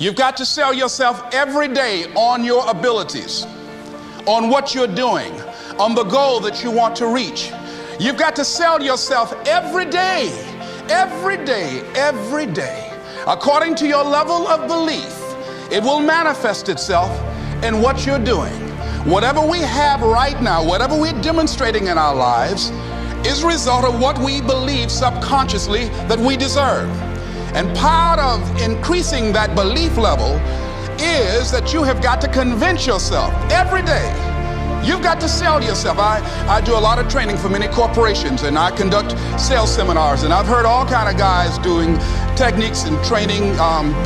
You've got to sell yourself every day on your abilities, on what you're doing, on the goal that you want to reach. You've got to sell yourself every day, every day, every day. According to your level of belief, it will manifest itself in what you're doing. Whatever we have right now, whatever we're demonstrating in our lives, is a result of what we believe subconsciously that we deserve. And part of increasing that belief level is that you have got to convince yourself every day. You've got to sell yourself. I do a lot of training for many corporations, and I conduct sales seminars, and I've heard all kind of guys doing techniques and training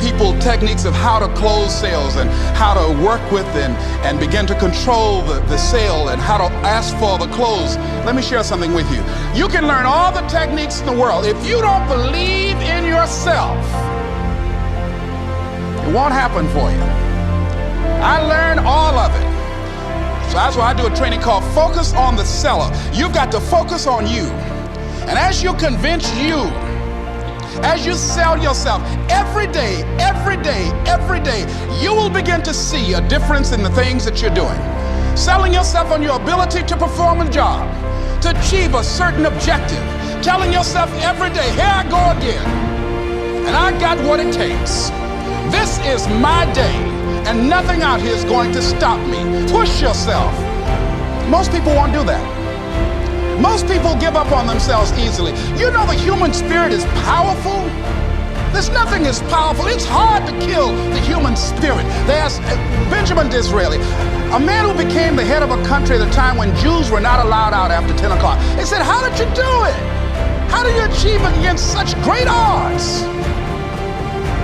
people techniques of how to close sales and how to work with and begin to control the sale and how to ask for the close. Let me share something with you. You can learn all the techniques in the world. If you don't believe in yourself, it won't happen for you. I learned all of it. So that's why I do a training called Focus on the Seller. You've got to focus on you. And as you convince you, as you sell yourself every day, every day, every day, you will begin to see a difference in the things that you're doing. Selling yourself on your ability to perform a job, to achieve a certain objective. Telling yourself every day, here I go again, and I got what it takes. This is my day, and nothing out here is going to stop me. Push yourself. Most people won't do that. Most people give up on themselves easily. You know the human spirit is powerful. There's nothing as powerful. It's hard to kill the human spirit. They asked Benjamin Disraeli, a man who became the head of a country at a time when Jews were not allowed out after 10 o'clock. They said, how did you do it? How did you achieve it against such great odds?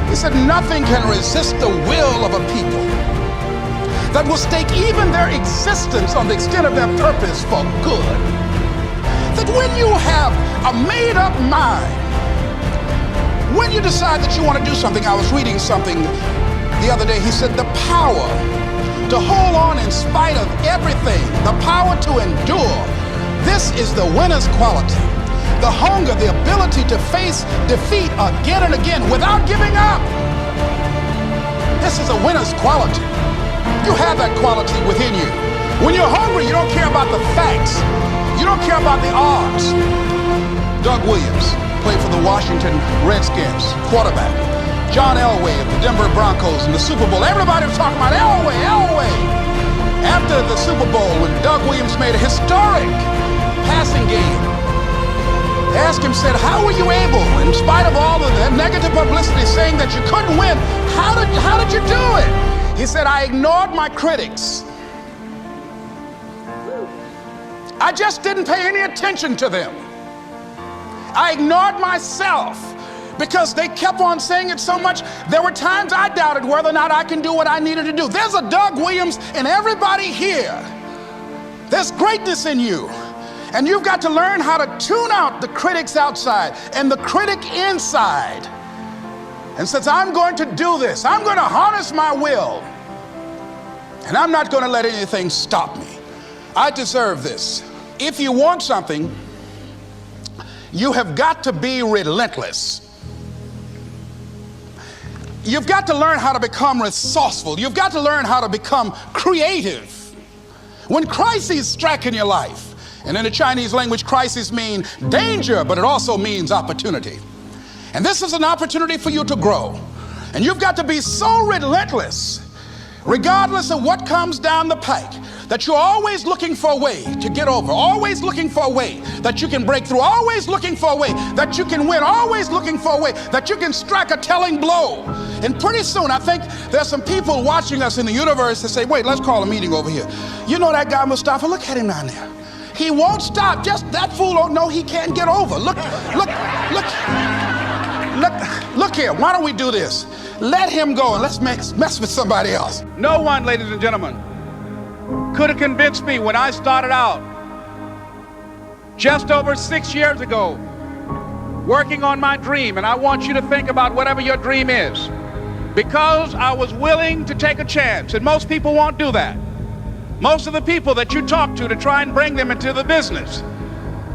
He said, nothing can resist the will of a people that will stake even their existence on the extent of their purpose for good. That when you have a made-up mind, when you decide that you want to do something, I was reading something the other day, he said the power to hold on in spite of everything, the power to endure, this is the winner's quality. The hunger, the ability to face defeat again and again without giving up. This is a winner's quality. You have that quality within you. When you're hungry, you don't care about the facts. You don't care about the odds. Doug Williams played for the Washington Redskins, quarterback. John Elway of the Denver Broncos in the Super Bowl. Everybody was talking about Elway, Elway. After the Super Bowl, when Doug Williams made a historic passing game, they asked him, said, how were you able, in spite of all of that negative publicity saying that you couldn't win, how did you do it? He said, I ignored my critics. I just didn't pay any attention to them. I ignored myself because they kept on saying it so much. There were times I doubted whether or not I can do what I needed to do. There's a Doug Williams in everybody here. There's greatness in you. And you've got to learn how to tune out the critics outside and the critic inside. And says, I'm going to do this. I'm going to harness my will. And I'm not going to let anything stop me. I deserve this. If you want something, you have got to be relentless. You've got to learn how to become resourceful. You've got to learn how to become creative. When crises strike in your life, and in the Chinese language, crises mean danger, but it also means opportunity. And this is an opportunity for you to grow. And you've got to be so relentless, regardless of what comes down the pike, that you're always looking for a way to get over, always looking for a way that you can break through, always looking for a way that you can win, always looking for a way that you can strike a telling blow. And pretty soon, I think there's some people watching us in the universe that say, wait, let's call a meeting over here. You know that guy Mustafa? Look at him down there. He won't stop. Just that fool don't know he can't get over. Look here. Why don't we do this? Let him go and let's mess with somebody else. No one, ladies and gentlemen, could have convinced me when I started out just over 6 years ago working on my dream. And I want you to think about whatever your dream is, because I was willing to take a chance. And most people won't do that. Most of the people that you talk to try and bring them into the business,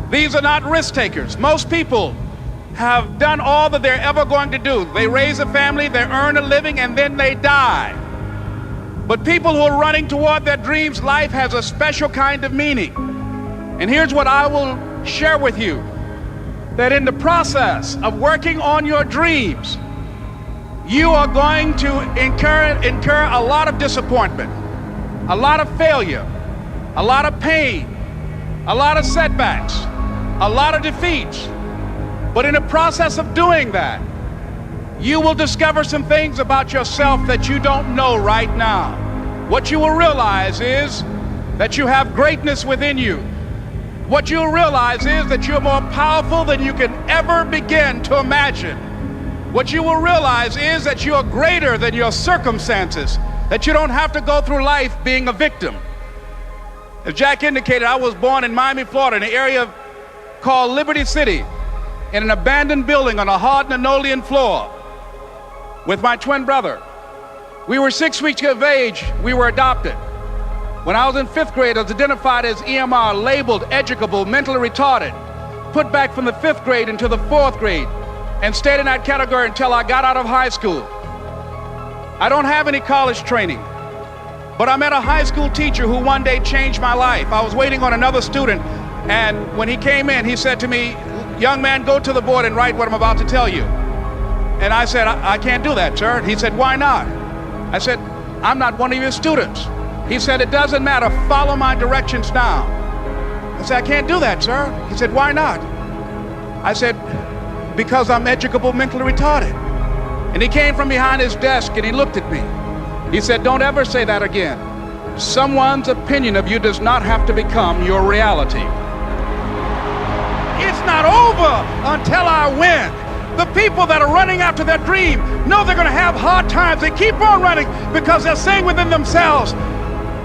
these are not risk takers. Most people have done all that they're ever going to do. They raise a family, they earn a living, and then they die. But people who are running toward their dreams, life has a special kind of meaning. And here's what I will share with you, that in the process of working on your dreams, you are going to incur a lot of disappointment, a lot of failure, a lot of pain, a lot of setbacks, a lot of defeats. But in the process of doing that, you will discover some things about yourself that you don't know right now. What you will realize is that you have greatness within you. What you'll realize is that you're more powerful than you can ever begin to imagine. What you will realize is that you are greater than your circumstances, that you don't have to go through life being a victim. As Jack indicated, I was born in Miami, Florida, in an area called Liberty City, in an abandoned building on a hard linoleum floor with my twin brother. We were 6 weeks of age, we were adopted. When I was in 5th grade, I was identified as EMR, labeled educable, mentally retarded, put back from the 5th grade into the 4th grade, and stayed in that category until I got out of high school. I don't have any college training, but I met a high school teacher who one day changed my life. I was waiting on another student, and when he came in, he said to me, "Young man, go to the board and write what I'm about to tell you." And I said, I can't do that, sir. He said, "Why not?" I said, "I'm not one of your students." He said, "It doesn't matter, follow my directions now." I said, "I can't do that, sir." He said, "Why not?" I said, "Because I'm educable, mentally retarded." And he came from behind his desk and he looked at me. He said, "Don't ever say that again. Someone's opinion of you does not have to become your reality." It's not over until I win. The people that are running after their dream know they're going to have hard times. They keep on running because they're saying within themselves,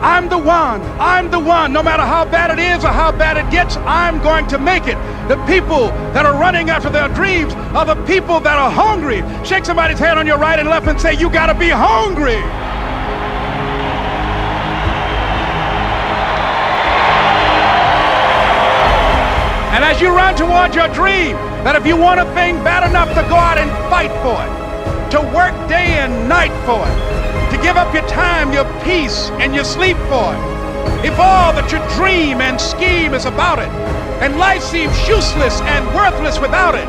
"I'm the one, I'm the one. No matter how bad it is or how bad it gets, I'm going to make it." The people that are running after their dreams are the people that are hungry. Shake somebody's hand on your right and left and say, "You got to be hungry." And as you run toward your dream, that if you want a thing bad enough to go out and fight for it, to work day and night for it, to give up your time, your peace, and your sleep for it, if all that you dream and scheme is about it, and life seems useless and worthless without it,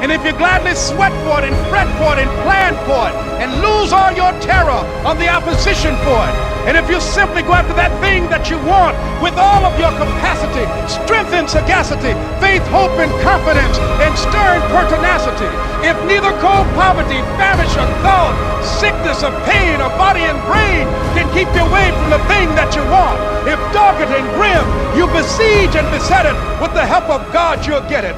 and if you gladly sweat for it and fret for it and plan for it, and lose all your terror on the opposition for it, and if you simply go after that thing that you want with all of your capacity, strength and sagacity, faith, hope and confidence, and stern pertinacity, if neither cold poverty, famish or thought, sickness or pain or body and brain can keep you away from the thing that you want, if dogged and grim, you besiege and beset it, with the help of God you'll get it.